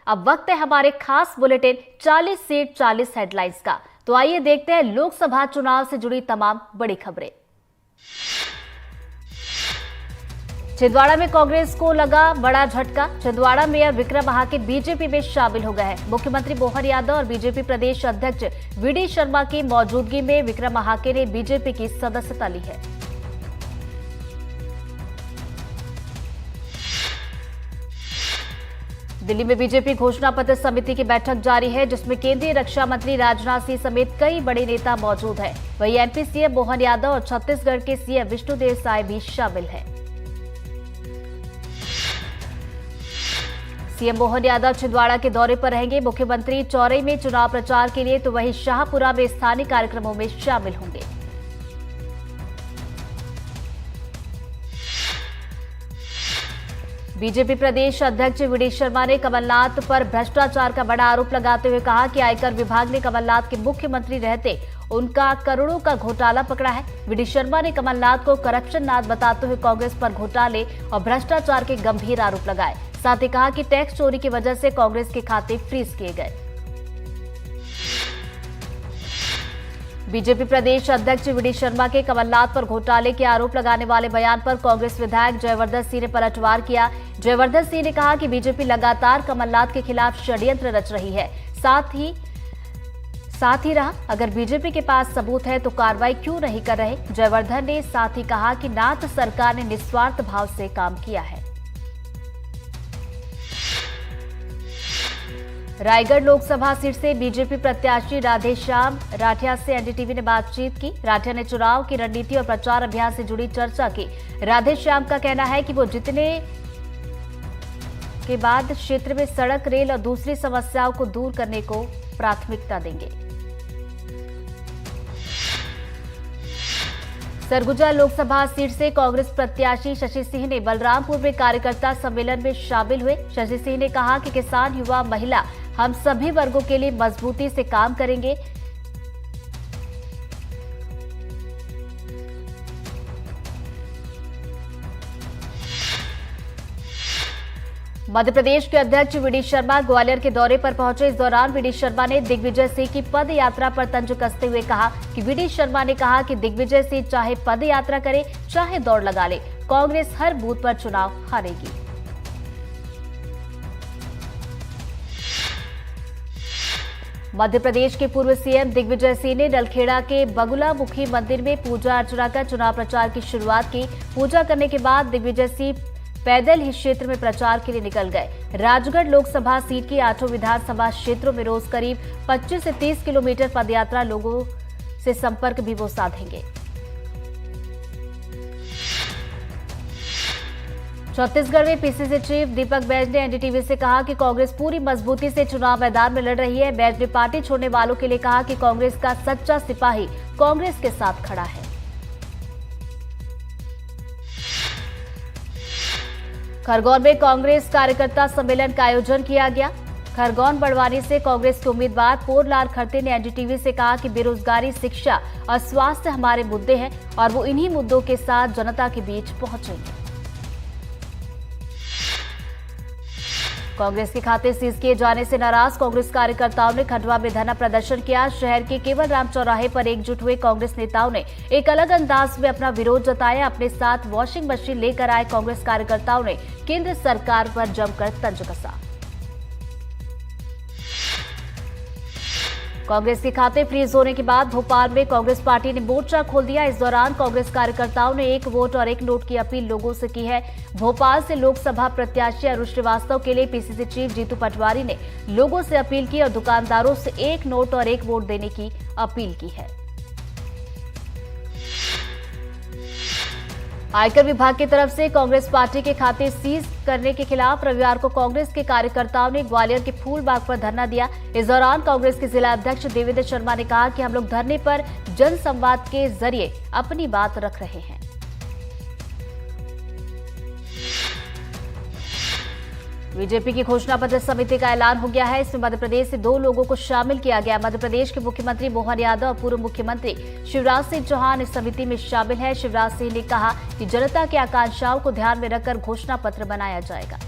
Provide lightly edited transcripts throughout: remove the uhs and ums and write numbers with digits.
अब वक्त है हमारे खास बुलेटिन 40 सीट 40 हेडलाइंस का। तो आइए देखते हैं लोकसभा चुनाव से जुड़ी तमाम बड़ी खबरें। छिंदवाड़ा में कांग्रेस को लगा बड़ा झटका। छिंदवाड़ा मेयर विक्रम महाके बीजेपी में शामिल हो गए हैं। मुख्यमंत्री मोहन यादव और बीजेपी प्रदेश अध्यक्ष वीडी शर्मा की मौजूदगी में विक्रम महाके ने बीजेपी की सदस्यता ली है। दिल्ली में बीजेपी घोषणा पत्र समिति की बैठक जारी है, जिसमें केंद्रीय रक्षा मंत्री राजनाथ सिंह समेत कई बड़े नेता मौजूद हैं। वहीं एमपी सीएम मोहन यादव और छत्तीसगढ़ के सीएम विष्णुदेव साय भी शामिल हैं। सीएम मोहन यादव छिंदवाड़ा के दौरे पर रहेंगे। मुख्यमंत्री चौरई में चुनाव प्रचार के लिए तो वहीं शाहपुरा में स्थानीय कार्यक्रमों में शामिल होंगे। बीजेपी प्रदेश अध्यक्ष वीडी शर्मा ने कमलनाथ पर भ्रष्टाचार का बड़ा आरोप लगाते हुए कहा कि आयकर विभाग ने कमलनाथ के मुख्यमंत्री रहते उनका करोड़ों का घोटाला पकड़ा है। वीडी शर्मा ने कमलनाथ को करप्शन नाथ बताते हुए कांग्रेस पर घोटाले और भ्रष्टाचार के गंभीर आरोप लगाए। साथ ही कहा कि टैक्स चोरी की वजह से कांग्रेस के खाते फ्रीज किए गए। बीजेपी प्रदेश अध्यक्ष वीडी शर्मा के कमलनाथ पर घोटाले के आरोप लगाने वाले बयान पर कांग्रेस विधायक जयवर्धन सिंह ने पलटवार किया। जयवर्धन सिंह ने कहा कि बीजेपी लगातार कमलनाथ के खिलाफ षड्यंत्र रच रही है। साथ ही रहा, अगर बीजेपी के पास सबूत है तो कार्रवाई क्यों नहीं कर रहे। जयवर्धन ने साथ ही कहा कि नाथ सरकार ने निस्वार्थ भाव से काम किया है। रायगढ़ लोकसभा सीट से बीजेपी प्रत्याशी राधेश्याम राठिया से एनडीटीवी ने बातचीत की। राठिया ने चुनाव की रणनीति और प्रचार अभियान से जुड़ी चर्चा की। राधेश्याम का कहना है कि वो जीतने के बाद क्षेत्र में सड़क, रेल और दूसरी समस्याओं को दूर करने को प्राथमिकता देंगे। सरगुजा लोकसभा सीट से कांग्रेस प्रत्याशी शशि सिंह ने बलरामपुर में कार्यकर्ता सम्मेलन में शामिल हुए। शशि सिंह ने कहा कि किसान, युवा, महिला, हम सभी वर्गों के लिए मजबूती से काम करेंगे। मध्य प्रदेश के अध्यक्ष वीडी शर्मा ग्वालियर के दौरे पर पहुंचे। इस दौरान वीडी शर्मा ने दिग्विजय सिंह की पद यात्रा पर तंज कसते हुए कहा कि वीडी शर्मा ने कहा कि दिग्विजय सिंह चाहे पद यात्रा करे, चाहे दौड़ लगा ले, कांग्रेस हर बूथ पर चुनाव हारेगी। मध्य प्रदेश के पूर्व सीएम दिग्विजय सिंह ने नलखेड़ा के बगुलामुखी मंदिर में पूजा अर्चना कर चुनाव प्रचार की शुरुआत की। पूजा करने के बाद दिग्विजय सिंह पैदल ही क्षेत्र में प्रचार के लिए निकल गए। राजगढ़ लोकसभा सीट की 8 विधानसभा क्षेत्रों में रोज करीब 25 से 30 किलोमीटर पदयात्रा लोगों से संपर्क भी वो साधेंगे। छत्तीसगढ़ में पीसीसी चीफ दीपक बैज ने एनडीटीवी से कहा कि कांग्रेस पूरी मजबूती से चुनाव मैदान में लड़ रही है। बैज ने पार्टी छोड़ने वालों के लिए कहा कि कांग्रेस का सच्चा सिपाही कांग्रेस के साथ खड़ा है। खरगोन में कांग्रेस कार्यकर्ता सम्मेलन का आयोजन किया गया। खरगोन बड़वानी से कांग्रेस के उम्मीदवार पोरलाल खरते ने एनडीटीवी से कहा कि बेरोजगारी, शिक्षा और स्वास्थ्य हमारे मुद्दे हैं और वो इन्हीं मुद्दों के साथ जनता के बीच पहुंचेंगे। कांग्रेस के खाते सीज किए जाने से नाराज कांग्रेस कार्यकर्ताओं ने खंडवा में धरना प्रदर्शन किया। शहर के केवल राम चौराहे पर एकजुट हुए कांग्रेस नेताओं ने एक अलग अंदाज में अपना विरोध जताया। अपने साथ वॉशिंग मशीन लेकर आए कांग्रेस कार्यकर्ताओं ने केंद्र सरकार पर जमकर तंज कसा। कांग्रेस के खाते फ्रीज होने के बाद भोपाल में कांग्रेस पार्टी ने मोर्चा खोल दिया। इस दौरान कांग्रेस कार्यकर्ताओं ने 1 वोट और 1 नोट की अपील लोगों से की है। भोपाल से लोकसभा प्रत्याशी अरुण श्रीवास्तव के लिए पीसीसी चीफ जीतू पटवारी ने लोगों से अपील की और दुकानदारों से 1 नोट और 1 वोट देने की अपील की है। आयकर विभाग की तरफ से कांग्रेस पार्टी के खाते सीज करने के खिलाफ रविवार को कांग्रेस के कार्यकर्ताओं ने ग्वालियर के फूलबाग पर धरना दिया। इस दौरान कांग्रेस के जिला अध्यक्ष देवेंद्र शर्मा ने कहा कि हम लोग धरने पर जनसंवाद के जरिए अपनी बात रख रहे हैं। बीजेपी की घोषणा पत्र समिति का ऐलान हो गया है। इसमें मध्य प्रदेश से 2 लोगों को शामिल किया गया। मध्य प्रदेश के मुख्यमंत्री मोहन यादव और पूर्व मुख्यमंत्री शिवराज सिंह चौहान इस समिति में शामिल है। शिवराज सिंह ने कहा कि जनता की आकांक्षाओं को ध्यान में रखकर घोषणा पत्र बनाया जाएगा।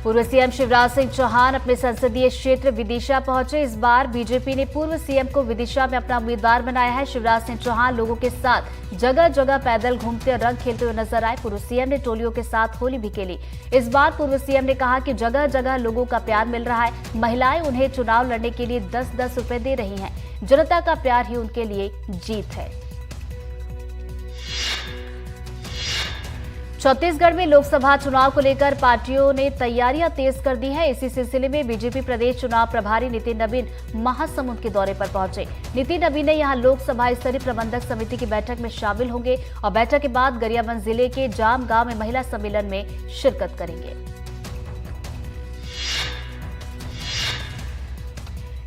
पूर्व सीएम शिवराज सिंह चौहान अपने संसदीय क्षेत्र विदिशा पहुंचे। इस बार बीजेपी ने पूर्व सीएम को विदिशा में अपना उम्मीदवार बनाया है। शिवराज सिंह चौहान लोगों के साथ जगह जगह पैदल घूमते और रंग खेलते हुए नजर आए। पूर्व सीएम ने टोलियों के साथ होली भी खेली। इस बार पूर्व सीएम ने कहा कि जगह जगह लोगों का प्यार मिल रहा है। महिलाएं उन्हें चुनाव लड़ने के लिए 10-10 रुपए दे रही हैं। जनता का प्यार ही उनके लिए जीत है। छत्तीसगढ़ में लोकसभा चुनाव को लेकर पार्टियों ने तैयारियां तेज कर दी है। इसी सिलसिले में बीजेपी प्रदेश चुनाव प्रभारी नितिन नबीन महासमुंद के दौरे पर पहुंचे। नितिन नबीन ने यहां लोकसभा स्तरीय प्रबंधक समिति की बैठक में शामिल होंगे और बैठक के बाद गरियाबंद जिले के जाम गांव में महिला सम्मेलन में शिरकत करेंगे।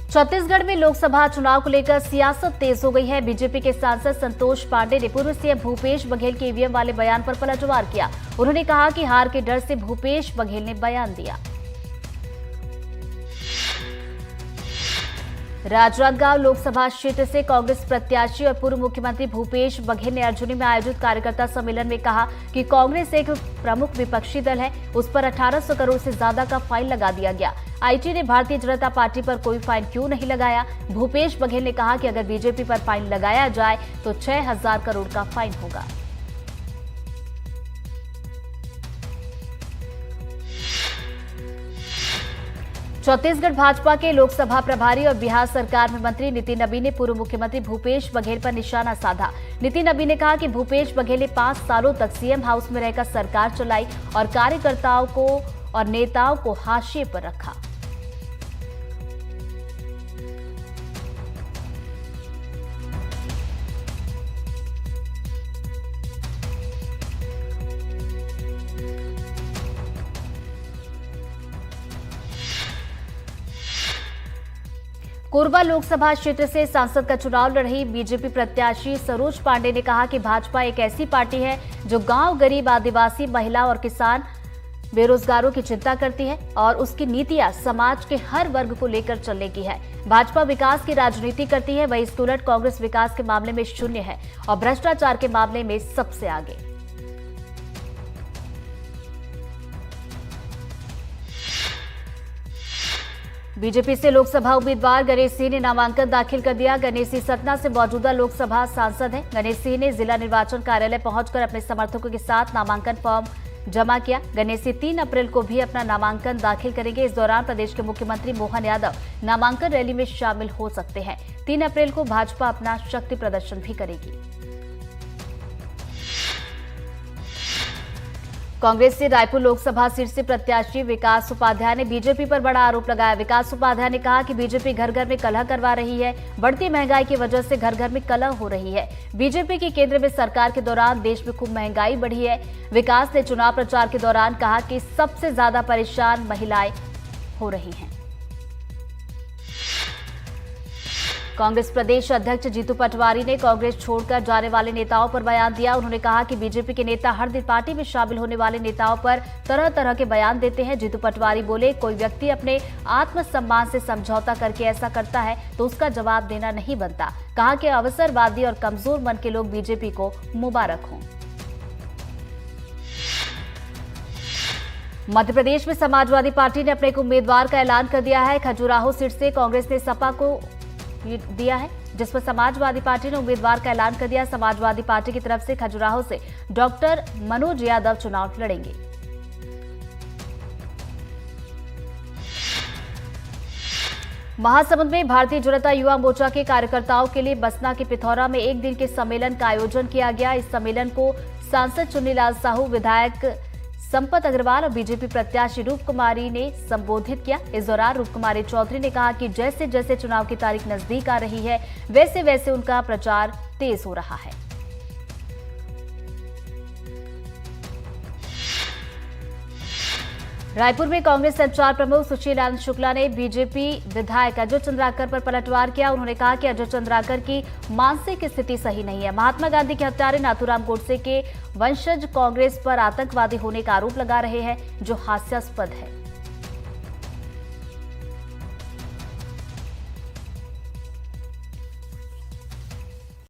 छत्तीसगढ़ में लोकसभा चुनाव को लेकर सियासत तेज हो गई है। बीजेपी के सांसद संतोष पांडे ने पूर्व सीएम भूपेश बघेल के ईवीएम वाले बयान पर पलटवार किया। उन्होंने कहा कि हार के डर से भूपेश बघेल ने बयान दिया। राजनांदगांव लोकसभा क्षेत्र से कांग्रेस प्रत्याशी और पूर्व मुख्यमंत्री भूपेश बघेल ने अर्जुनी में आयोजित कार्यकर्ता सम्मेलन में कहा कि कांग्रेस एक प्रमुख विपक्षी दल है, उस पर 1800 करोड़ से ज्यादा का फाइन लगा दिया गया। आईटी ने भारतीय जनता पार्टी पर कोई फाइन क्यों नहीं लगाया? भूपेश बघेल ने कहा कि अगर बीजेपी पर फाइन लगाया जाए तो 6000 करोड़ का फाइन होगा। छत्तीसगढ़ भाजपा के लोकसभा प्रभारी और बिहार सरकार में मंत्री नितिन नबीन ने पूर्व मुख्यमंत्री भूपेश बघेल पर निशाना साधा। नितिन नबीन ने कहा कि भूपेश बघेल ने 5 सालों तक सीएम हाउस में रहकर सरकार चलाई और कार्यकर्ताओं को और नेताओं को हाशिए पर रखा। कोरबा लोकसभा क्षेत्र से सांसद का चुनाव लड़ रही बीजेपी प्रत्याशी सरोज पांडे ने कहा कि भाजपा एक ऐसी पार्टी है जो गांव, गरीब, आदिवासी, महिला और किसान, बेरोजगारों की चिंता करती है और उसकी नीतियां समाज के हर वर्ग को लेकर चलने की है। भाजपा विकास की राजनीति करती है, वहीं इसके उलट कांग्रेस विकास के मामले में शून्य है और भ्रष्टाचार के मामले में सबसे आगे। बीजेपी से लोकसभा उम्मीदवार गणेश सिंह ने नामांकन दाखिल कर दिया। गणेश सिंह सतना से मौजूदा लोकसभा सांसद हैं। गणेश सिंह ने जिला निर्वाचन कार्यालय पहुंचकर अपने समर्थकों के साथ नामांकन फॉर्म जमा किया। गणेश सिंह 3 अप्रैल को भी अपना नामांकन दाखिल करेंगे। इस दौरान प्रदेश के मुख्यमंत्री मोहन यादव नामांकन रैली में शामिल हो सकते हैं। 3 अप्रैल को भाजपा अपना शक्ति प्रदर्शन भी करेगी। कांग्रेस से रायपुर लोकसभा सीट से प्रत्याशी विकास उपाध्याय ने बीजेपी पर बड़ा आरोप लगाया। विकास उपाध्याय ने कहा कि बीजेपी घर घर में कलह करवा रही है। बढ़ती महंगाई की वजह से घर घर में कलह हो रही है। बीजेपी की केंद्र में सरकार के दौरान देश में खूब महंगाई बढ़ी है। विकास ने चुनाव प्रचार के दौरान कहा कि सबसे ज्यादा परेशान महिलाएं हो रही हैं। कांग्रेस प्रदेश अध्यक्ष जीतू पटवारी ने कांग्रेस छोड़कर जाने वाले नेताओं पर बयान दिया। उन्होंने कहा कि बीजेपी के नेता हर दिन पार्टी में शामिल होने वाले नेताओं पर तरह तरह के बयान देते हैं। जीतू पटवारी बोले, कोई व्यक्ति अपने आत्मसम्मान से समझौता करके ऐसा करता है तो उसका जवाब देना नहीं बनता। कहा कि अवसरवादी और कमजोर मन के लोग बीजेपी को मुबारक हों। मध्य प्रदेश में समाजवादी पार्टी ने अपने एक उम्मीदवार का ऐलान कर दिया है। खजुराहो सीट से कांग्रेस ने सपा को दिया है, जिस पर समाजवादी पार्टी ने उम्मीदवार का ऐलान कर दिया। समाजवादी पार्टी की तरफ से खजुराहो से डॉक्टर मनोज यादव चुनाव लड़ेंगे। महासमुंद में भारतीय जनता युवा मोर्चा के कार्यकर्ताओं के लिए बसना के पिथौरा में 1 दिन के सम्मेलन का आयोजन किया गया। इस सम्मेलन को सांसद चुन्नीलाल साहू, विधायक संपत अग्रवाल और बीजेपी प्रत्याशी रूप कुमारी ने संबोधित किया। इस दौरान रूप कुमारी चौधरी ने कहा कि जैसे जैसे चुनाव की तारीख नजदीक आ रही है, वैसे वैसे उनका प्रचार तेज हो रहा है। रायपुर में कांग्रेस संचार प्रमुख सुशील आनंद शुक्ला ने बीजेपी विधायक अजय चंद्राकर पर पलटवार किया। उन्होंने कहा कि अजय चंद्राकर की मानसिक स्थिति सही नहीं है। महात्मा गांधी के हत्यारे नाथूराम गोडसे के वंशज कांग्रेस पर आतंकवादी होने का आरोप लगा रहे हैं, जो हास्यास्पद है।